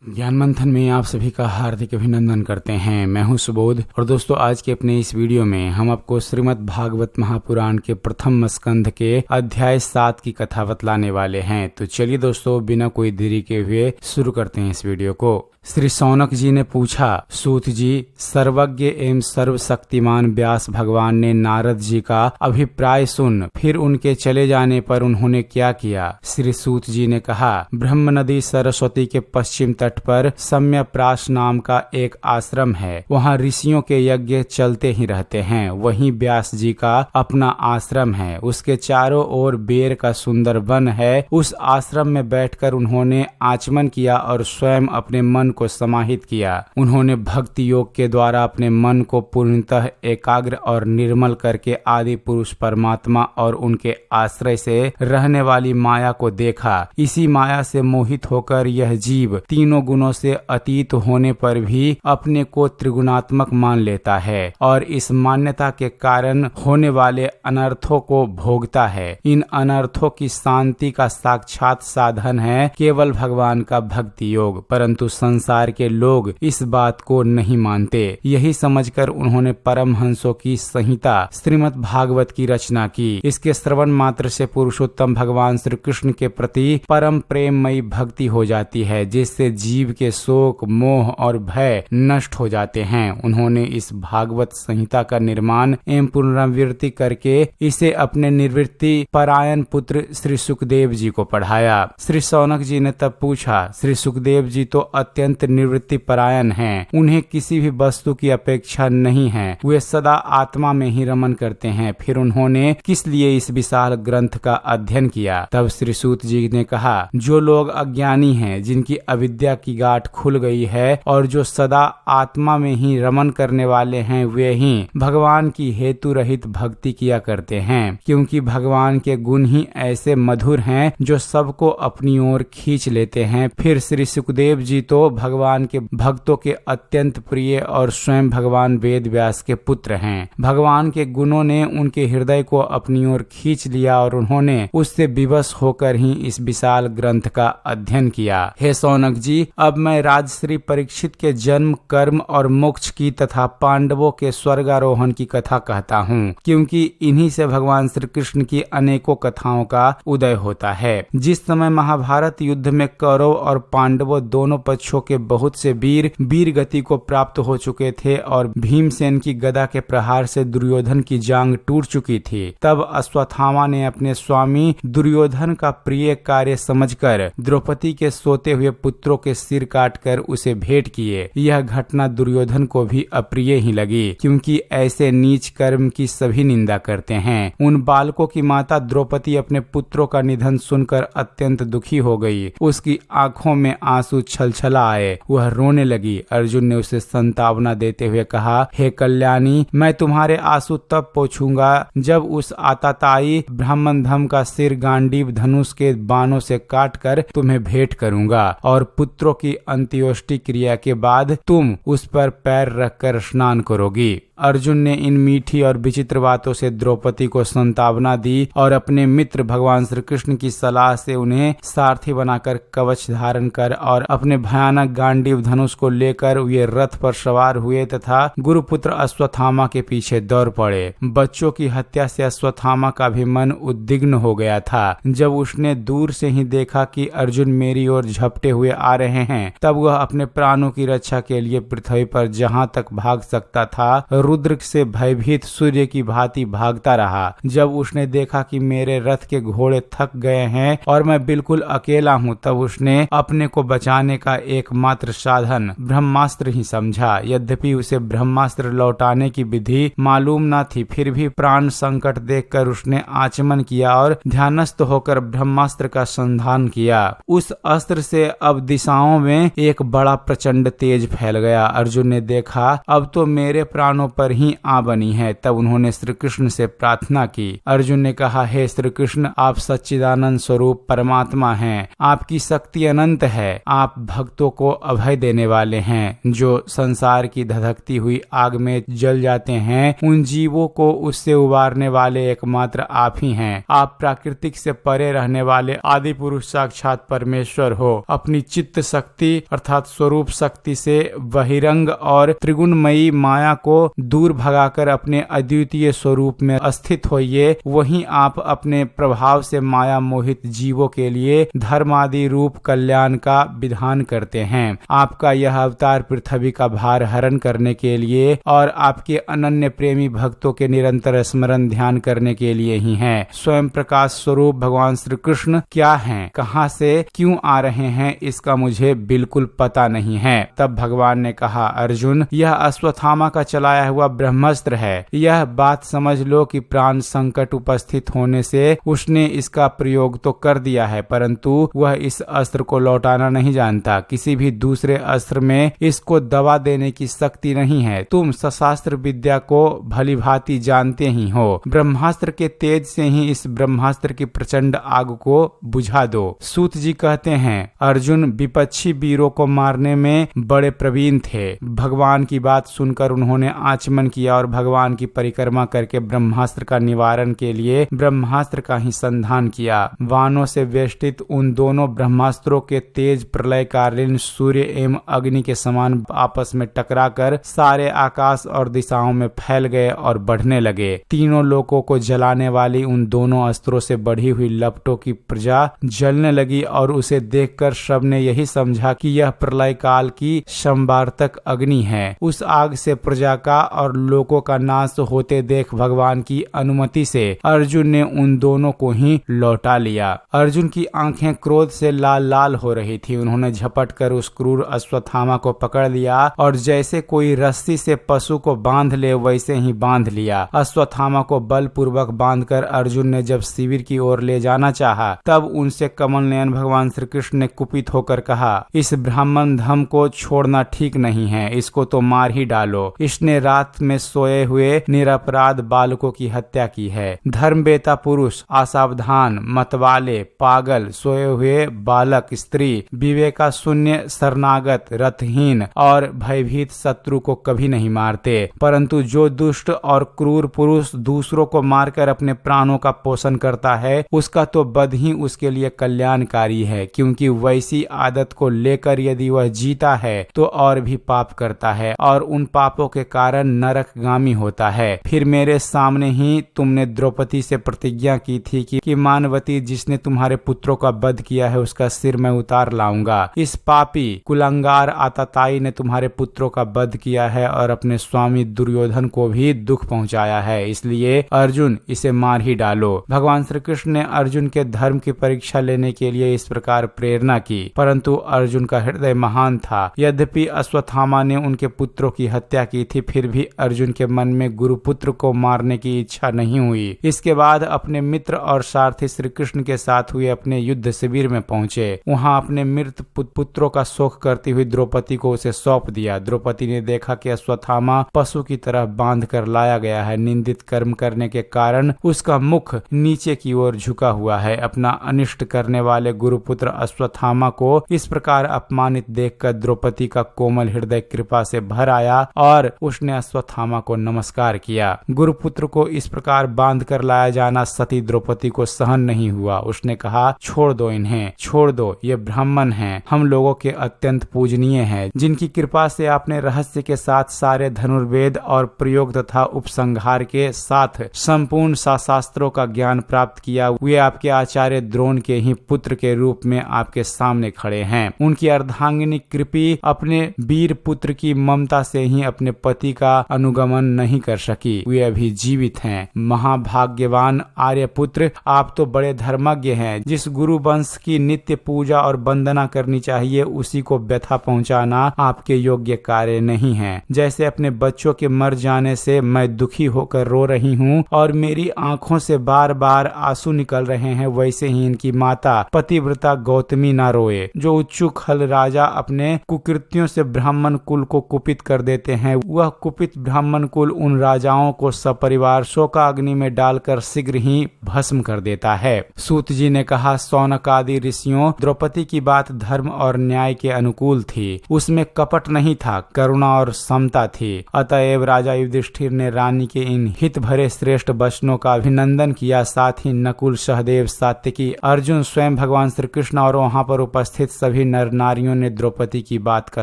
ज्ञान मंथन में आप सभी का हार्दिक अभिनंदन करते हैं। मैं हूं सुबोध और दोस्तों आज के अपने इस वीडियो में हम आपको श्रीमद् भागवत महापुराण के प्रथम स्कंध के अध्याय 7 की कथा बतलाने वाले हैं। तो चलिए दोस्तों बिना कोई देरी के हुए शुरू करते हैं इस वीडियो को। श्री शौनक जी ने पूछा, सूत जी, सर्वज्ञ एवं सर्वशक्तिमान व्यास भगवान ने नारद जी का अभिप्राय सुन फिर उनके चले जाने पर उन्होंने क्या किया? श्री सूत जी ने कहा, ब्रह्म नदी सरस्वती के पश्चिम तट पर सम्यप्राश नाम का एक आश्रम है। वहाँ ऋषियों के यज्ञ चलते ही रहते हैं। वहीं व्यास जी का अपना आश्रम है। उसके चारों ओर बेर का सुंदर वन है। उस आश्रम में बैठकर उन्होंने आचमन किया और स्वयं अपने मन को समाहित किया। उन्होंने भक्ति योग के द्वारा अपने मन को पूर्णतः एकाग्र और निर्मल करके आदि पुरुष परमात्मा और उनके आश्रय से रहने वाली माया को देखा। इसी माया से मोहित होकर यह जीव तीनों गुणों से अतीत होने पर भी अपने को त्रिगुणात्मक मान लेता है और इस मान्यता के कारण होने वाले अनर्थों को भोगता है। इन अनर्थों की शांति का साक्षात साधन है केवल भगवान का भक्ति योग, परंतु संसार के लोग इस बात को नहीं मानते। यही समझकर उन्होंने परमहंसों की संहिता श्रीमद् भागवत की रचना की। इसके श्रवण मात्र से पुरुषोत्तम भगवान श्री कृष्ण के प्रति परम प्रेममयी भक्ति हो जाती है, जिससे जीव के शोक मोह और भय नष्ट हो जाते हैं। उन्होंने इस भागवत संहिता का निर्माण एवं पुनरावृत्ति करके इसे अपने निवृत्ति परायण पुत्र श्री सुखदेव जी को पढ़ाया। श्री शौनक जी ने तब पूछा, श्री सुखदेव जी तो अत्यंत निवृत्ति परायण हैं। उन्हें किसी भी वस्तु की अपेक्षा नहीं है। वे सदा आत्मा में ही रमन करते हैं। फिर उन्होंने किस लिए इस विशाल ग्रंथ का अध्ययन किया? तब श्री सूत जी ने कहा, जो लोग अज्ञानी हैं, जिनकी अविद्या की गांठ खुल गई है और जो सदा आत्मा में ही रमन करने वाले हैं, वे ही भगवान की हेतु रहित भक्ति किया करते हैं, क्योंकि भगवान के गुण ही ऐसे मधुर हैं जो सबको अपनी ओर खींच लेते हैं। फिर श्री सुखदेव जी तो भगवान के भक्तों के अत्यंत प्रिय और स्वयं भगवान वेद व्यास के पुत्र हैं। भगवान के गुणों ने उनके हृदय को अपनी ओर खींच लिया और उन्होंने उससे विवश होकर ही इस विशाल ग्रंथ का अध्ययन किया। हे शौनक जी, अब मैं राजश्री परीक्षित के जन्म, कर्म और मोक्ष की तथा पांडवों के स्वर्गारोहण की कथा कहता हूँ, क्योंकि इन्हीं से भगवान श्री कृष्ण की अनेकों कथाओं का उदय होता है। जिस समय महाभारत युद्ध में कौरव और पांडवों दोनों पक्षों के बहुत से वीर गति को प्राप्त हो चुके थे और भीमसेन की गदा के प्रहार से दुर्योधन की जांग टूट चुकी थी, तब अश्वत्थामा ने अपने स्वामी दुर्योधन का प्रिय कार्य समझकर द्रौपदी के सोते हुए पुत्रों के सिर काटकर उसे भेंट किए। यह घटना दुर्योधन को भी अप्रिय ही लगी, क्योंकि ऐसे नीच कर्म की सभी निंदा करते हैं। उन बालकों की माता द्रौपदी अपने पुत्रों का निधन सुनकर अत्यंत दुखी हो गई। उसकी आंखों में आंसू छलछला आए। वह रोने लगी। अर्जुन ने उसे संतावना देते हुए कहा, हे कल्याणी, मैं तुम्हारे आंसू तब पोंछूंगा जब उस आताताई ब्राह्मणधम का सिर गांडीव धनुष के बाणों से काटकर तुम्हें भेंट करूंगा और पुत्रों की अंत्योष्टि क्रिया के बाद तुम उस पर पैर रखकर स्नान करोगी। अर्जुन ने इन मीठी और विचित्र बातों से द्रौपदी को संतावना दी और अपने मित्र भगवान श्री कृष्ण की सलाह से उन्हें सारथी बनाकर कवच धारण कर और अपने भयानक गांडीव धनुष को लेकर वे रथ पर सवार हुए तथा गुरुपुत्र अश्वत्थामा के पीछे दौड़ पड़े। बच्चों की हत्या से अश्वत्थामा का भी मन उद्विग्न हो गया था। जब उसने दूर से ही देखा कि अर्जुन मेरी ओर झपटे हुए आ रहे हैं, तब वह अपने प्राणों की रक्षा के लिए पृथ्वी पर जहां तक भाग सकता था रुद्र से भयभीत सूर्य की भांति भागता रहा। जब उसने देखा कि मेरे रथ के घोड़े थक गए हैं और मैं बिल्कुल अकेला हूँ, तब उसने अपने को बचाने का एकमात्र साधन ब्रह्मास्त्र ही समझा। यद्यपि उसे ब्रह्मास्त्र लौटाने की विधि मालूम न थी, फिर भी प्राण संकट देखकर उसने आचमन किया और ध्यानस्थ होकर ब्रह्मास्त्र का संधान किया। उस अस्त्र से अब दिशाओं में एक बड़ा प्रचंड तेज फैल गया। अर्जुन ने देखा, अब तो मेरे प्राणों पर ही आ बनी है। तब उन्होंने श्री कृष्ण से प्रार्थना की। अर्जुन ने कहा, हे श्री कृष्ण, आप सच्चिदानंद स्वरूप परमात्मा हैं, आपकी शक्ति अनंत है, आप भक्तों को अभय देने वाले हैं। जो संसार की धधकती हुई आग में जल जाते हैं, उन जीवों को उससे उबारने वाले एकमात्र आप ही हैं। आप प्राकृतिक से परे रहने वाले आदि पुरुष साक्षात परमेश्वर हो। अपनी चित्त शक्ति अर्थात स्वरूप शक्ति से बहिरंग और त्रिगुणमयी माया को दूर भगाकर अपने अद्वितीय स्वरूप में स्थित होइए। वहीं आप अपने प्रभाव से माया मोहित जीवों के लिए धर्म आदि रूप कल्याण का विधान करते हैं। आपका यह अवतार पृथ्वी का भार हरण करने के लिए और आपके अनन्य प्रेमी भक्तों के निरंतर स्मरण ध्यान करने के लिए ही है। स्वयं प्रकाश स्वरूप भगवान श्री कृष्ण क्या हैं, कहां से क्यों आ रहे हैं, इसका मुझे बिल्कुल पता नहीं है। तब भगवान ने कहा, अर्जुन, यह अश्वत्थामा का चलाया हुआ ब्रह्मास्त्र है। यह बात समझ लो कि प्राण संकट उपस्थित होने से उसने इसका प्रयोग तो कर दिया है, परंतु वह इस अस्त्र को लौटाना नहीं जानता। किसी भी दूसरे अस्त्र में इसको दबा देने की शक्ति नहीं है। तुम शस्त्र विद्या को भली भांति जानते ही हो। ब्रह्मास्त्र के तेज से ही इस ब्रह्मास्त्र की प्रचंड आग को बुझा दो। सूत जी कहते हैं, अर्जुन विपक्षी वीरों को मारने में बड़े प्रवीण थे। भगवान की बात सुनकर उन्होंने आचमन किया और भगवान की परिक्रमा करके ब्रह्मास्त्र का निवारण के लिए ब्रह्मास्त्र का ही संधान किया। वानों से वेष्टित उन दोनों ब्रह्मास्त्रों के तेज प्रलयकालीन सूर्य एवं अग्नि के समान आपस में टकराकर सारे आकाश और दिशाओं में फैल गए और बढ़ने लगे। तीनों लोकों को जलाने वाली उन दोनों अस्त्रों से बढ़ी हुई लपटों की प्रजा जलने लगी और उसे देखकर सबने यही समझा कि यह प्रलय काल की संवार्तक अग्नि है। उस आग से प्रजा का और लोकों का नाश होते देख भगवान की अनुमति से अर्जुन ने उन दोनों को ही लौटा लिया। अर्जुन की आंखें क्रोध से लाल लाल हो रही थी। उन्होंने झपट कर उस क्रूर अश्वत्थामा को पकड़ लिया और जैसे कोई रस्सी से पशु को बांध ले वैसे ही बांध लिया। अश्वत्थामा को बलपूर्वक बांधकर अर्जुन ने जब शिविर की ओर ले जाना चाहा, तब उनसे कमल नयन भगवान श्री कृष्ण ने कुपित होकर कहा, इस ब्राह्मण धम को छोड़ना ठीक नहीं है, इसको तो मार ही डालो। इसने रात में सोए हुए निरपराध बालकों की हत्या की है। धर्म बेता पुरुष, असावधान, मतवाले, पागल, सोए हुए बालक, स्त्री, विवेका शून्य, शरणागत, रथहीन और भयभीत शत्रु को कभी नहीं मारते, परंतु जो दुष्ट और क्रूर पुरुष दूसरों को मारकर अपने प्राणों का पोषण करता है, उसका तो बध ही उसके लिए कल्याणकारी है, क्योंकि वैसी आदत को लेकर यदि वह जीता है तो और भी पाप करता है और उन पापों के कारण नरकगामी होता है। फिर मेरे सामने ही तुमने द्रौपदी से प्रतिज्ञा की थी कि मानवती जिसने तुम्हारे पुत्रों का वध किया है उसका सिर मैं उतार लाऊंगा। इस पापी कुलंगार आतताई ने तुम्हारे पुत्रों का वध किया है और अपने स्वामी दुर्योधन को भी दुख पहुंचाया है, इसलिए अर्जुन इसे मार ही डालो। भगवान श्री कृष्ण ने अर्जुन के धर्म की परीक्षा लेने के लिए इस प्रकार प्रेरणा की, परंतु अर्जुन का हृदय महान था। यद्यपि अश्वत्थामा ने उनके पुत्रों की हत्या की थी, फिर भी अर्जुन के मन में गुरुपुत्र को मारने की इच्छा नहीं हुई। इसके बाद अपने मित्र और सारथी श्री कृष्ण के साथ हुए अपने युद्ध शिविर में पहुंचे। वहां अपने मृत पुत्रों का शोक करती हुई द्रौपदी को उसे सौंप दिया। द्रौपदी ने देखा कि अश्वत्थामा पशु की तरह बांध कर लाया गया है। निंदित कर्म करने के कारण उसका मुख नीचे की ओर झुका हुआ है। अपना अनिष्ट करने वाले गुरुपुत्र अश्वत्थामा को इस प्रकार अपमानित देखकर द्रौपदी का कोमल हृदय कृपा से भर आया और उसने अश्वत्थामा को नमस्कार किया। गुरुपुत्र को इस प्रकार बांध कर लाया जाना सती द्रौपदी को सहन नहीं हुआ। उसने कहा, छोड़ दो इन्हें, छोड़ दो, ये ब्राह्मण हैं, हम लोगों के अत्यंत पूजनीय हैं, जिनकी कृपा से आपने रहस्य के साथ सारे धनुर्वेद और प्रयोग तथा उपसंहार के साथ संपूर्ण शास्त्रों का ज्ञान प्राप्त किया। वे आपके आचार्य द्रोण के ही पुत्र के रूप में आपके सामने खड़े हैं। उनकी अर्धांगिनी कृपी अपने वीर पुत्र की ममता से ही अपने पति का अनुगमन नहीं कर सकी। वे अभी जीवित हैं। महाभाग्यवान आर्यपुत्र, आप तो बड़े धर्मज्ञ हैं। जिस गुरु वंश की नित्य पूजा और वंदना करनी चाहिए, उसी को व्यथा पहुंचाना आपके योग्य कार्य नहीं है। जैसे अपने बच्चों के मर जाने से मैं दुखी होकर रो रही हूँ और मेरी आंखों से बार बार आंसू निकल रहे हैं, वैसे ही इनकी माता पतिव्रता गौतमी ना रोए। जो उच्चुक हल राजा अपने कुकृत्यों से ब्राह्मण कुल को कुपित कर देते हैं, वह कुपित कुपित ब्राह्मण कुल उन राजाओं को सपरिवार शोकाग्नि में डालकर शीघ्र ही भस्म कर देता है। सूत जी ने कहा, शौनक आदि ऋषियों, द्रौपदी की बात धर्म और न्याय के अनुकूल थी, उसमें कपट नहीं था, करुणा और समता थी। अतएव राजा युधिष्ठिर ने रानी के इन हित भरे श्रेष्ठ वचनों का अभिनंदन किया। साथ ही नकुल, सहदेव, सात्यकी, अर्जुन, स्वयं भगवान श्री कृष्ण और वहां पर उपस्थित सभी नर नारियों ने द्रौपदी की बात का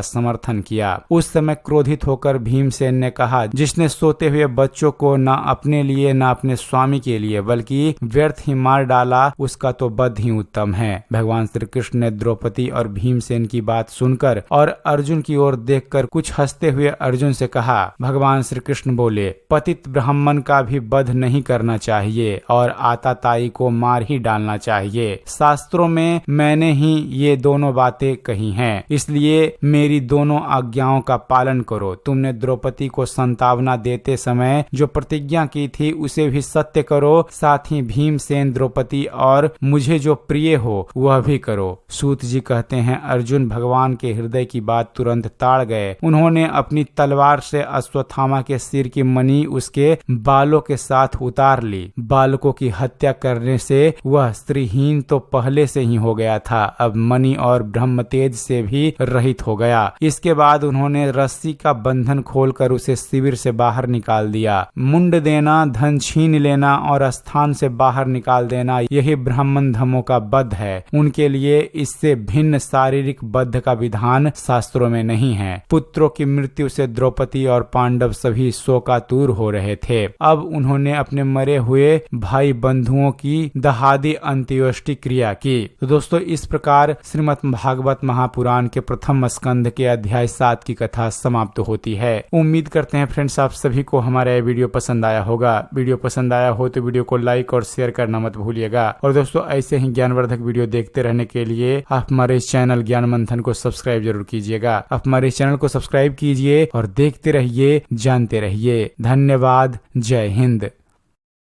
समर्थन किया। उस समय क्रोधित होकर भीमसेन ने कहा, जिसने सोते हुए बच्चों को न अपने लिए न अपने स्वामी के लिए बल्कि व्यर्थ ही मार डाला, उसका तो वध ही उत्तम है। भगवान श्री कृष्ण ने द्रौपदी और भीमसेन की बात सुनकर और अर्जुन की ओर देखकर कुछ हंसते हुए अर्जुन से कहा। भगवान श्री कृष्ण बोले, पतित ब्राह्मण का भी वध नहीं करना चाहिए और आताताई को मार ही डालना चाहिए। शास्त्रों में मैंने ही ये दोनों बातें कही हैं, इसलिए मेरी दोनों आज्ञाओं का पालन करो। तुमने द्रौपदी को संतावना देते समय जो प्रतिज्ञा की थी उसे भी सत्य करो, साथ ही भीमसेन, द्रौपदी और मुझे जो प्रिय हो वह भी करो। सूत जी कहते हैं, अर्जुन भगवान के हृदय की बात तुरंत ताड़ गए। उन्होंने अपनी तलवार से अश्वत्थामा के सिर की मणि उसके बालों के साथ उतार ली। बालकों की हत्या करने से वह स्त्रीहीन तो पहले से ही हो गया था, अब मणि और ब्रह्म तेज से भी रहित हो गया। इसके बाद उन्होंने रस्सी का बंधन खोलकर उसे शिविर से बाहर निकाल दिया। मुंड देना, धन छीन लेना और स्थान से बाहर निकाल देना, यही ब्राह्मण धर्मों का बद्ध है। उनके लिए इससे भिन्न शारीरिक बद्ध का विधान शास्त्रों में नहीं है। पुत्रों की मृत्यु से द्रौपदी और पांडव सभी शोकातुर हो रहे थे। अब उन्होंने अपने मरे हुए भाई बंधुओं की दहादी अंत्येष्टि क्रिया की। तो दोस्तों, इस प्रकार श्रीमद् भागवत महापुराण के प्रथम स्कंध के अध्याय 7 की कथा समाप्त होती है। उम्मीद करते हैं फ्रेंड्स आप सभी को हमारा यह वीडियो पसंद आया होगा। वीडियो पसंद आया हो तो वीडियो को लाइक और शेयर करना मत भूलिएगा। और दोस्तों, ऐसे ही ज्ञानवर्धक वीडियो देखते रहने के लिए आप हमारे इस चैनल ज्ञान मंथन को सब्सक्राइब जरूर कीजिएगा। आप हमारे इस चैनल को सब्सक्राइब कीजिए और देखते रहिए, जानते रहिए। धन्यवाद। जय हिंद।